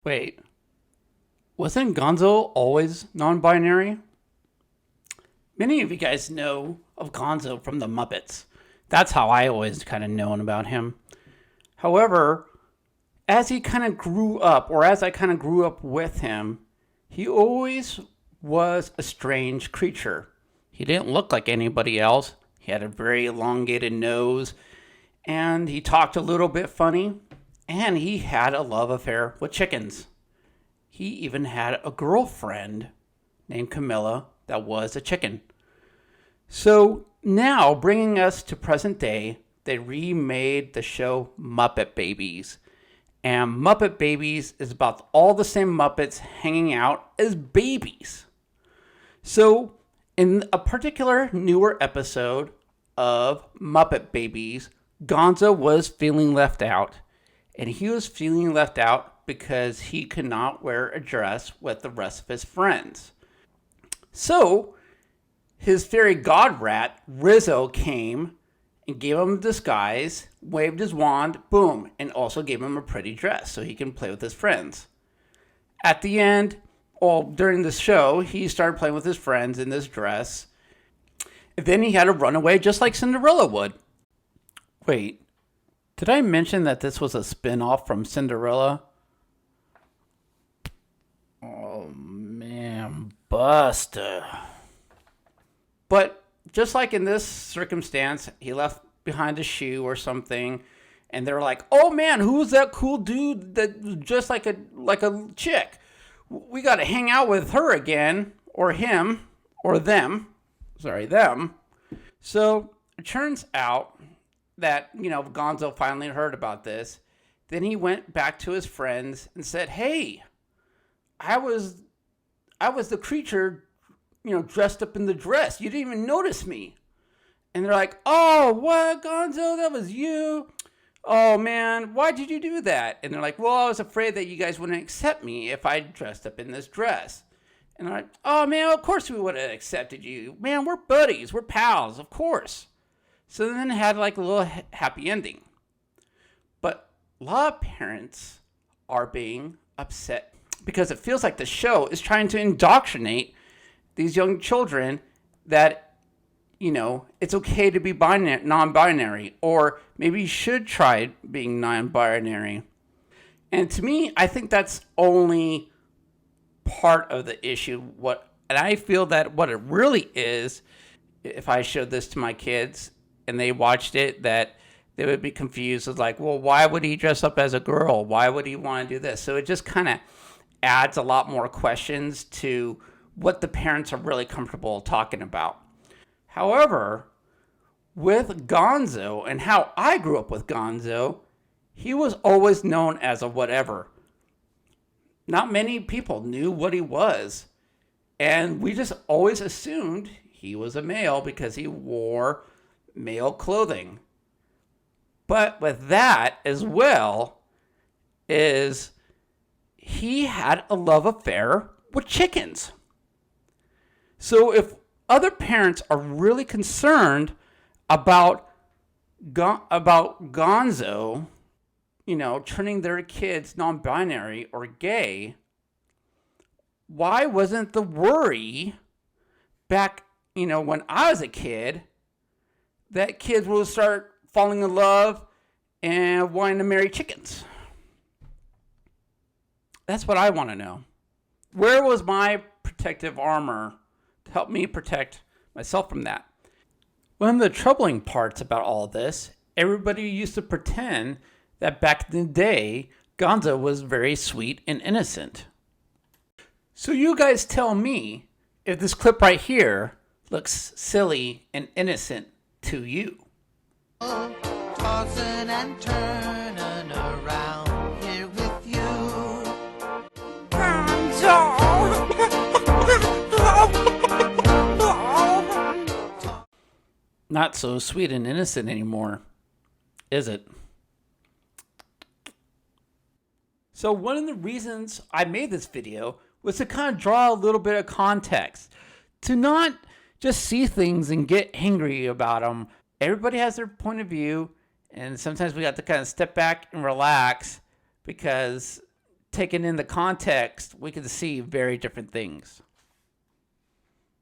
Wait, wasn't Gonzo always non-binary? Many of you guys know of Gonzo from the Muppets. That's how I always kind of known about him. However, as he kind of grew up, or as I kind of grew up with him, he always was a strange creature. He didn't look like anybody else. He had a very elongated nose, and he talked a little bit funny, and he had a love affair with chickens. He even had a girlfriend named Camilla that was a chicken. So now, bringing us to present day, they remade the show Muppet Babies. And Muppet Babies is about all the same Muppets hanging out as babies. So, in a particular newer episode of Muppet Babies, Gonzo was feeling left out. And he was feeling left out because he could not wear a dress with the rest of his friends. So, his fairy god rat, Rizzo, came and gave him a disguise, waved his wand, boom, and also gave him a pretty dress so he can play with his friends. At the end, during the show, he started playing with his friends in this dress. And then he had to run away just like Cinderella would. Wait, did I mention that this was a spin-off from Cinderella? Oh man, Buster. But just like in this circumstance, he left behind a shoe or something, and they're like, "Oh man, who's that cool dude that just like a chick? We got to hang out with her again, or him, or them." Sorry, them. So it turns out that Gonzo finally heard about this. Then he went back to his friends and said, "Hey, I was the creature, dressed up in the dress. You didn't even notice me." And they're like, "Oh, what, Gonzo? That was you? Oh, man, why did you do that?" And they're like, "Well, I was afraid that you guys wouldn't accept me if I dressed up in this dress." And they're like, "Oh, man, of course we would have accepted you. Man, we're buddies. We're pals, of course." So then it had like a little happy ending. But a lot of parents are being upset because it feels like the show is trying to indoctrinate these young children that, it's okay to be non-binary, or maybe you should try being non-binary. And to me, I think that's only part of the issue. And I feel that what it really is, if I showed this to my kids and they watched it, that they would be confused. It's like, well, why would he dress up as a girl? Why would he want to do this? So it just kind of adds a lot more questions to what the parents are really comfortable talking about. However, with Gonzo and how I grew up with Gonzo, he was always known as a whatever. Not many people knew what he was. And we just always assumed he was a male because he wore male clothing. But with that as well is he had a love affair with chickens. So if other parents are really concerned about Gonzo, turning their kids non-binary or gay, why wasn't the worry back, when I was a kid, that kids will start falling in love and wanting to marry chickens? That's what I want to know. Where was my protective armor to help me protect myself from that? One of the troubling parts about all this, everybody used to pretend that back in the day, Gonzo was very sweet and innocent. So you guys tell me if this clip right here looks silly and innocent to you. Tossing and turning around here with you. Not so sweet and innocent anymore, is it? So one of the reasons I made this video was to kind of draw a little bit of context, to not just see things and get angry about them. Everybody has their point of view, and sometimes we have to kind of step back and relax, because taken in the context, we can see very different things.